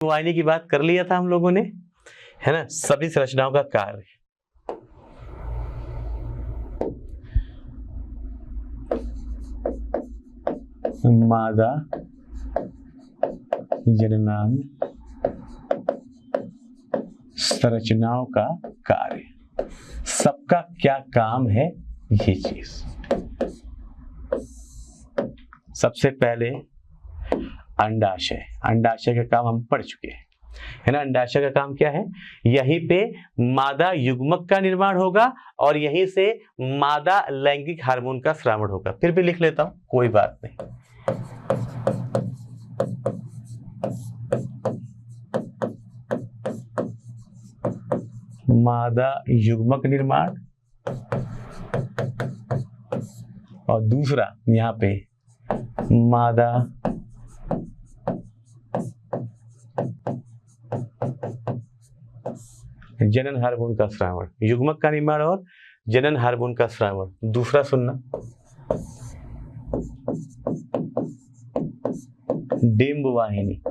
वाहिनी की बात कर लिया था हम लोगों ने, है ना। सभी संरचनाओं का कार्य, मादा जननांग संरचनाओं का कार्य, सबका क्या काम है ये चीज। सबसे पहले अंडाशय, अंडाशय का काम हम पढ़ चुके हैं, है ना। अंडाशय का काम क्या है? यहीं पे मादा युग्मक का निर्माण होगा और यहीं से मादा लैंगिक हार्मोन का स्रावण होगा। फिर भी लिख लेता हूं, कोई बात नहीं। मादा युग्मक निर्माण और दूसरा यहां पे मादा जनन हार्मोन का स्रावण, युग्मक का निर्माण और जनन हार्मोन का स्रावण। दूसरा सुनना, डिंब वाहिनी,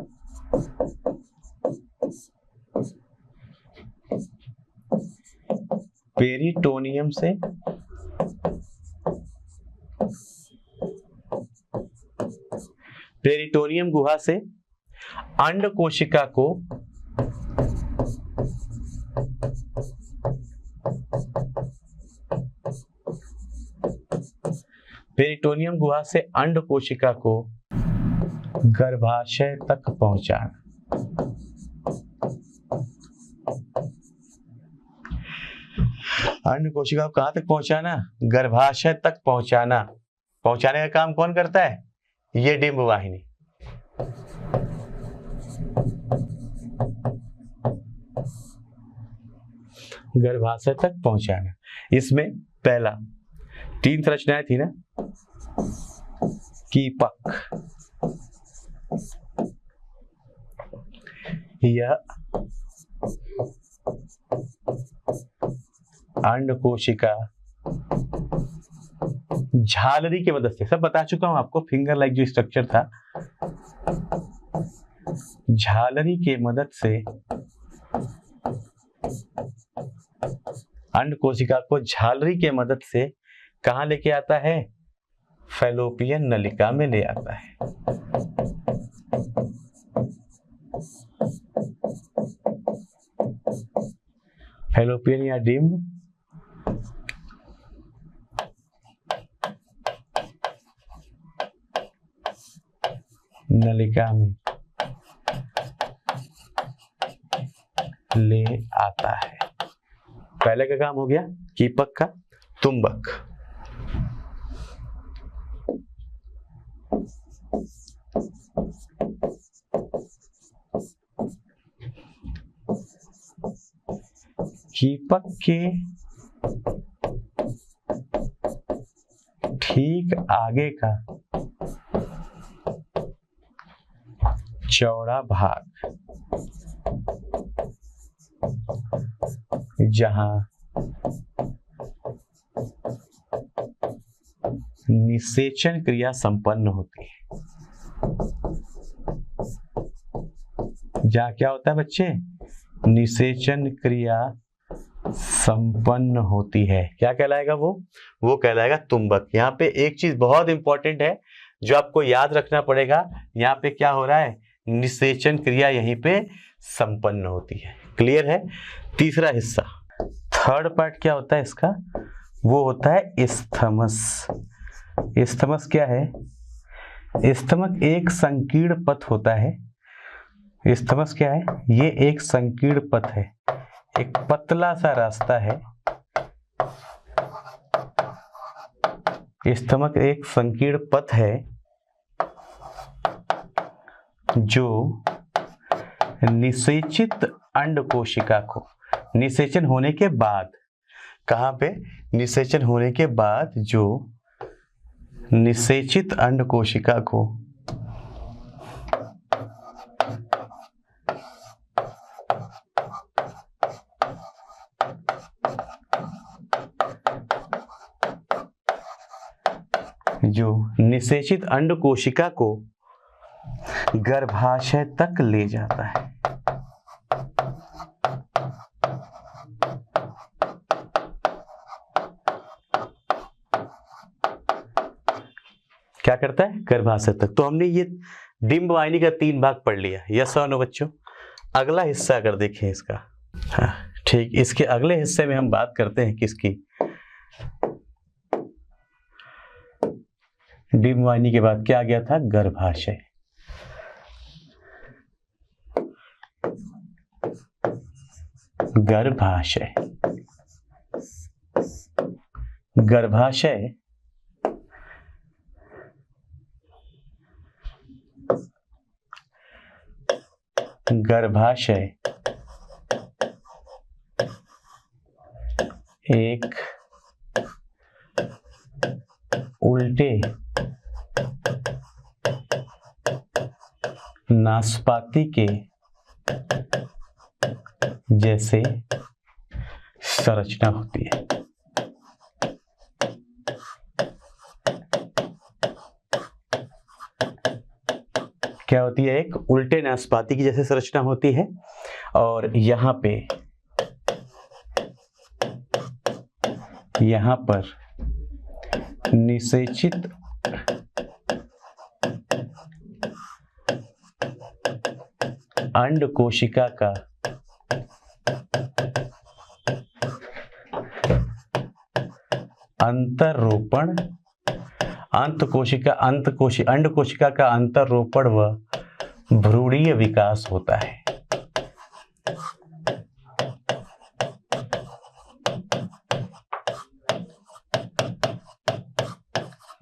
पेरिटोनियम से पेरिटोनियम गुहा से अंड कोशिका को पेरिटोनियम गुहा से अंड कोशिका को गर्भाशय तक पहुंचाना। अंड कोशिका को कहां तक पहुंचाना? गर्भाशय तक पहुंचाना। पहुंचाने का काम कौन करता है? ये डिंब वाहिनी। गर्भाशय तक पहुंचाना। इसमें पहला 3 संरचनाएं थी ना, कीपक, यह अंड कोशिका झालरी की मदद से, सब बता चुका हूं आपको, फिंगर लाइक जो स्ट्रक्चर था, झालरी के मदद से अंड कोशिका को झालरी के मदद से कहां लेके आता है? फैलोपियन नलिका में ले आता है। फैलोपियन या डिंब नलिका में ले आता है। पहले का काम हो गया कीपक का। तुम्बक, कीपक के ठीक आगे का चौड़ा भाग, जहां निषेचन क्रिया संपन्न होती है। जहां क्या होता है बच्चे? निषेचन क्रिया संपन्न होती है। क्या कहलाएगा वो कहलाएगा तुम्बक। यहाँ पे एक चीज बहुत इंपॉर्टेंट है जो आपको याद रखना पड़ेगा। यहाँ पे क्या हो रहा है? निषेचन क्रिया यहीं पे संपन्न होती है। क्लियर है? तीसरा हिस्सा, थर्ड पार्ट क्या होता है इसका? वो होता है इस्थमस। इस्थमस क्या है? इस्थमक एक संकीर्ण पथ होता है। इस्थमस क्या है? ये एक संकीर्ण पथ है, एक पतला सा रास्ता है। इस्थमक एक संकीर्ण पथ है जो निषेचित अंड कोशिका को, निषेचन होने के बाद, कहां पे? निषेचन होने के बाद जो निषेचित अंड कोशिका को गर्भाशय तक ले जाता है। क्या करता है, गर्भाशय तक। तो हमने ये डिंब वाहिनी का 3 भाग पढ़ लिया, यस और नो बच्चों। अगला हिस्सा अगर देखें इसका, हाँ ठीक, इसके अगले हिस्से में हम बात करते हैं किसकी, डिंब वाहिनी के बाद क्या आ गया था, गर्भाशय। गर्भाशय, गर्भाशय गर्भाशय एक उल्टे नाशपाती के जैसे संरचना होती है। क्या होती है, एक उल्टे नाशपाती की जैसे संरचना होती है, और यहाँ पर निषेचित अंड कोशिका का अंतरोपण, अंड कोशिका का अंतरोपण व भ्रूणीय विकास होता है।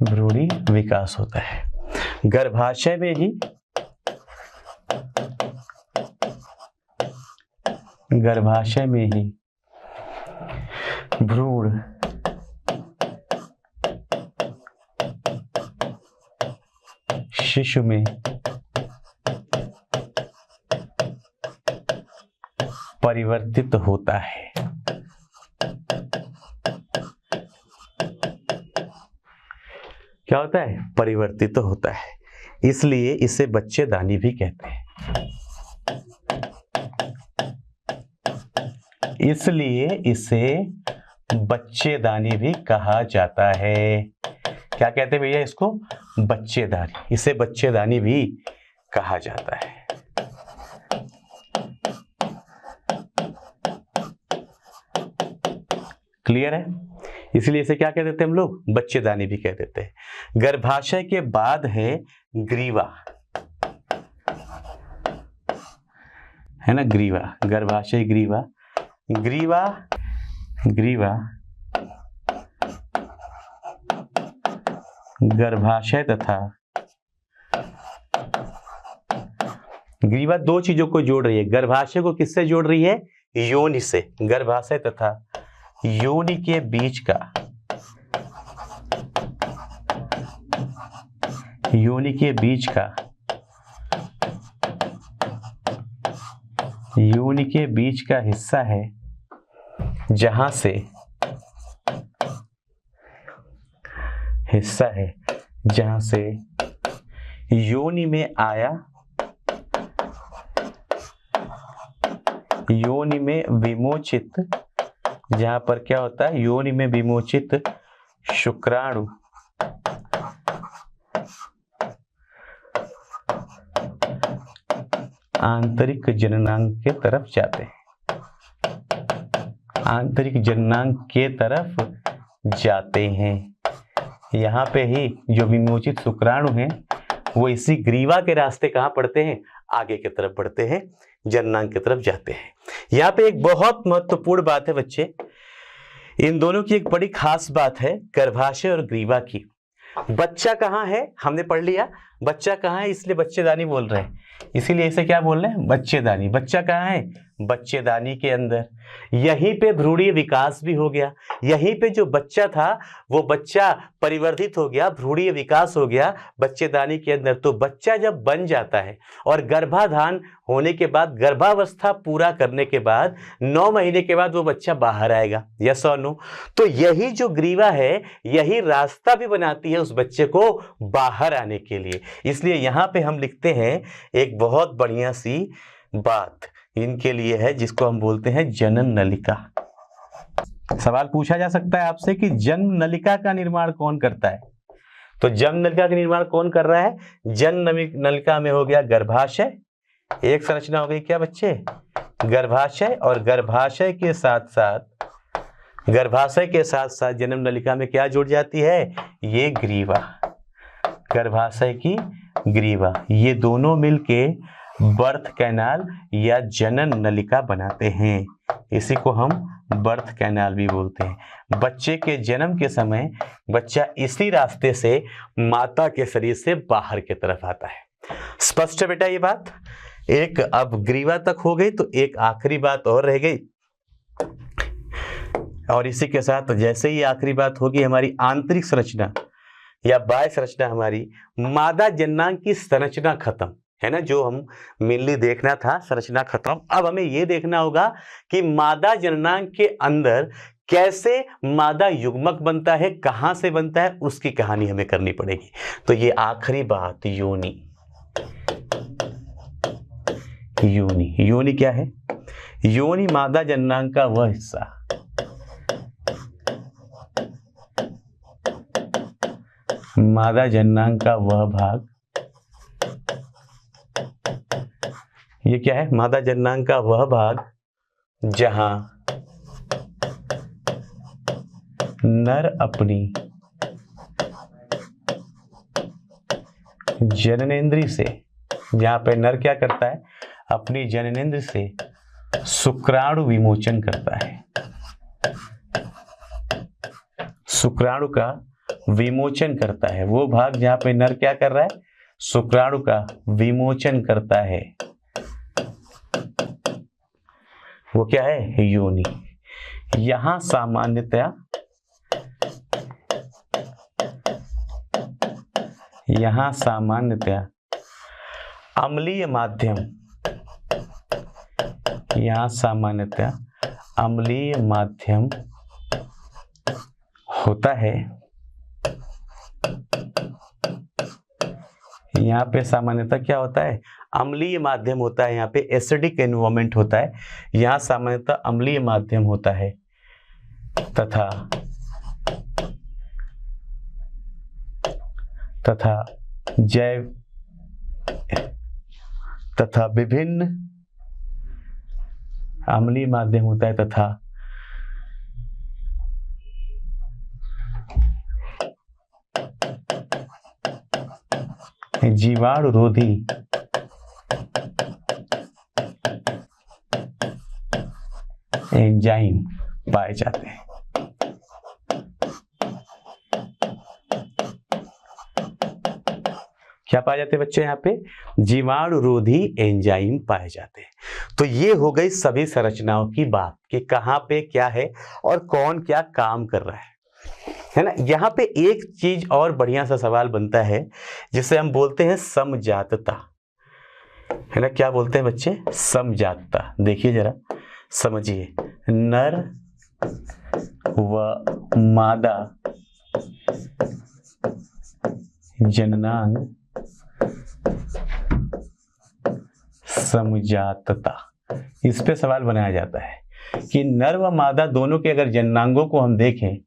भ्रूणीय विकास होता है। गर्भाशय में ही भ्रूण शिशु में परिवर्तित होता है। क्या होता है, परिवर्तित होता है, इसलिए इसे बच्चेदानी भी कहते हैं। इसलिए इसे बच्चेदानी भी कहा जाता है। क्या कहते हैं भैया इसको, बच्चेदानी, इसे बच्चेदानी भी कहा जाता है। क्लियर है, इसलिए इसे क्या कह देते हैं हम लोग, बच्चेदानी भी कह देते हैं। गर्भाशय के बाद है ग्रीवा, है ना, ग्रीवा, गर्भाशय ग्रीवा। गर्भाशय तथा ग्रीवा दो चीजों को जोड़ रही है। गर्भाशय को किससे जोड़ रही है, योनि से। गर्भाशय तथा योनि के बीच का, योनि के बीच का हिस्सा है जहां से योनि में आया, योनि में विमोचित, जहां पर क्या होता है, योनि में विमोचित शुक्राणु आंतरिक जननांग के तरफ जाते हैं, आंतरिक जननांग के तरफ जाते हैं। यहाँ पे ही जो विमोचित शुक्राणु हैं वो इसी ग्रीवा के रास्ते कहाँ पड़ते हैं, आगे की तरफ बढ़ते हैं, जननांग की तरफ जाते हैं। यहाँ पे एक बहुत महत्वपूर्ण बात है बच्चे, इन दोनों की एक बड़ी खास बात है, गर्भाशय और ग्रीवा की। बच्चा कहाँ है, हमने पढ़ लिया, बच्चा कहाँ है, इसलिए बच्चेदानी बोल रहे हैं, इसीलिए इसे क्या बोल रहे हैं, बच्चेदानी। बच्चा कहाँ है, बच्चेदानी के अंदर। यहीं पे भ्रूणीय विकास भी हो गया, यहीं पे जो बच्चा था वो बच्चा परिवर्तित हो गया, भ्रूणीय विकास हो गया बच्चेदानी के अंदर। तो बच्चा जब बन जाता है और गर्भाधान होने के बाद, गर्भावस्था पूरा करने के बाद 9 महीने के बाद वो बच्चा बाहर आएगा, यस और नो। तो यही जो ग्रीवा है, यही रास्ता भी बनाती है उस बच्चे को बाहर आने के लिए। इसलिए यहाँ पे हम लिखते हैं एक बहुत बढ़िया सी बात इनके लिए है, जिसको हम बोलते हैं जनन नलिका। सवाल पूछा जा सकता है आपसे कि जन्म नलिका का निर्माण कौन करता है, तो जंग नलिका का निर्माण कौन कर रहा है? जंग नलिका में हो गया गर्भाशय, एक संरचना हो गई क्या बच्चे? गर्भाशय, और गर्भाशय के साथ साथ जन्म नलिका में क्या जुड़ जाती है? ये ग्रीवा, गर्भाशय की ग्रीवा, ये दोनों मिलके बर्थ कैनाल या जनन नलिका बनाते हैं। इसी को हम बर्थ कैनाल भी बोलते हैं। बच्चे के जन्म के समय बच्चा इसी रास्ते से माता के शरीर से बाहर की तरफ आता है। स्पष्ट है बेटा ये बात? एक अब ग्रीवा तक हो गई, तो एक आखिरी बात और रह गई, और इसी के साथ जैसे ही आखिरी बात होगी हमारी आंतरिक संरचना या बाह्य संरचना, हमारी मादा जननांग की संरचना खत्म है ना, जो हम मेनली देखना था संरचना खत्म। अब हमें यह देखना होगा कि मादा जननांग के अंदर कैसे मादा युग्मक बनता है, कहां से बनता है, उसकी कहानी हमें करनी पड़ेगी। तो ये आखिरी बात, योनि। योनि क्या है? योनि मादा जननांग का वह हिस्सा, मादा जननांग का वह भाग, ये क्या है? मादा जननांग का वह भाग जहां नर अपनी जननेंद्रिय से, जहां पे नर क्या करता है? अपनी जननेंद्रिय से शुक्राणु विमोचन करता है। शुक्राणु का विमोचन करता है, वो भाग जहां पे नर क्या कर रहा है? शुक्राणु का विमोचन करता है, वो क्या है? योनि। यहां सामान्यतया अम्लीय माध्यम होता है। यहाँ पे सामान्यतः क्या होता है? अम्लीय माध्यम होता है। यहाँ पे एसिडिक एनवायरनमेंट होता है, यहाँ सामान्यतः अम्लीय माध्यम होता है तथा विभिन्न अम्लीय माध्यम होता है तथा जीवाणुरोधी एंजाइम पाए जाते हैं। क्या पाए जाते हैं बच्चे? यहाँ पे जीवाणुरोधी एंजाइम पाए जाते हैं। तो ये हो गई सभी संरचनाओं की बात कि कहाँ पे क्या है और कौन क्या काम कर रहा है ना। यहाँ पे एक चीज और बढ़िया सा सवाल बनता है जिसे हम बोलते हैं समजातता, है ना। क्या बोलते हैं बच्चे? समजातता। देखिए जरा, समझिए, नर व मादा जननांग समजातता, इस पे सवाल बनाया जाता है कि नर व मादा दोनों के अगर जननांगों को हम देखें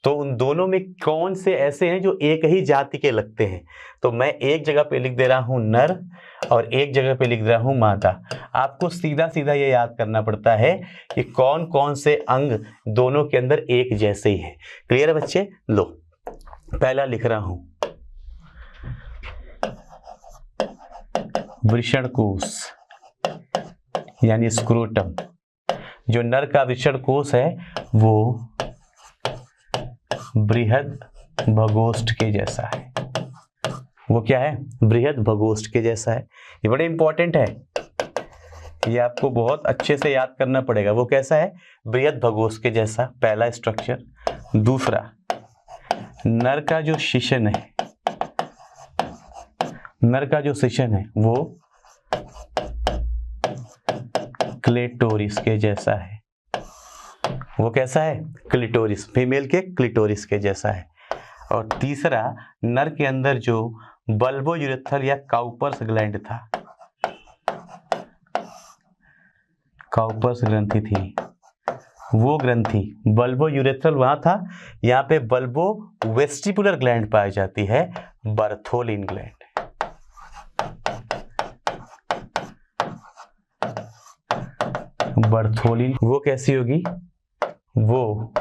तो उन दोनों में कौन से ऐसे हैं जो एक ही जाति के लगते हैं। तो मैं एक जगह पे लिख दे रहा हूं नर और एक जगह पे लिख रहा हूं मादा। आपको सीधा सीधा ये याद करना पड़ता है कि कौन कौन से अंग दोनों के अंदर एक जैसे ही है। क्लियर है बच्चे? लो, पहला लिख रहा हूं वृषणकोश यानी स्क्रोटम। जो नर का वृषणकोश है वो बृहद भगोष्ठ के जैसा है। वो क्या है? बृहद भगोष्ठ के जैसा है। ये बड़े इंपॉर्टेंट है, ये आपको बहुत अच्छे से याद करना पड़ेगा। वो कैसा है? बृहद भगोष्ठ के जैसा, पहला स्ट्रक्चर। दूसरा, नर का जो शिशन है, नर का जो शिशन है वो क्लिटोरिस के जैसा है। वो कैसा है? क्लिटोरिस, फीमेल के क्लिटोरिस के जैसा है। और तीसरा, नर के अंदर जो बल्बोयूरेथ्रल या काउपर्स ग्लैंड था, काउपर्स ग्रंथि थी, वो ग्रंथि, बल्बो यूरेथ्रल वहां था, यहाँ पे बल्बो वेस्टिबुलर ग्लैंड पाई जाती है, बर्थोलिन ग्लैंड। बर्थोलिन वो कैसी होगी? वो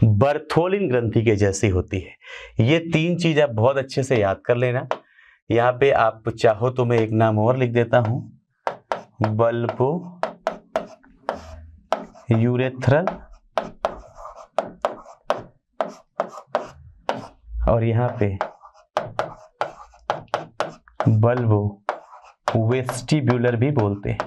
बर्थोलिन ग्रंथि के जैसी होती है। ये 3 चीज आप बहुत अच्छे से याद कर लेना। यहाँ पे आप चाहो तो मैं एक नाम और लिख देता हूं, बल्बो यूरेथ्रल, और यहाँ पे बल्बो वेस्टिब्यूलर भी बोलते हैं,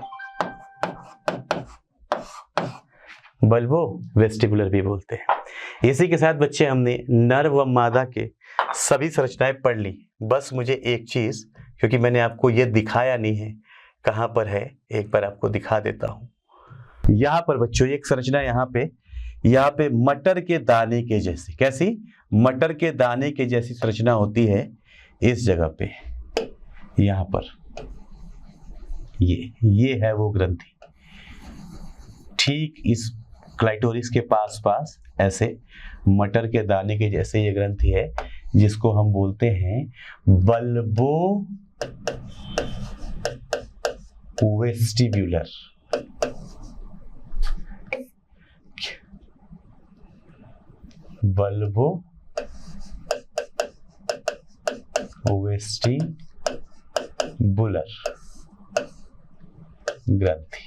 बल्बो वेस्टिबुलर भी बोलते हैं। इसी के साथ बच्चे हमने नर व मादा के सभी संरचनाएं पढ़ ली। बस मुझे एक चीज, क्योंकि मैंने आपको ये दिखाया नहीं है कहाँ पर है, एक बार आपको दिखा देता हूं। यहाँ पर बच्चों एक संरचना यहाँ पे मटर के दाने के जैसी, कैसी? मटर के दाने के जैसी संरचना होती है इस जगह पे, यहाँ पर ये है वो ग्रंथि। ठीक इस क्लाइटोरिस के पास ऐसे मटर के दाने के जैसे ये ग्रंथि है, जिसको हम बोलते हैं बल्बो वेस्टिब्यूलर। बल्बो वेस्टिबुलर ग्रंथि,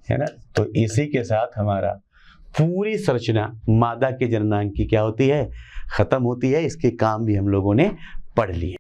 है ना। तो इसी के साथ हमारा पूरी संरचना मादा के जननांग की क्या होती है? खत्म होती है। इसके काम भी हम लोगों ने पढ़ लिए।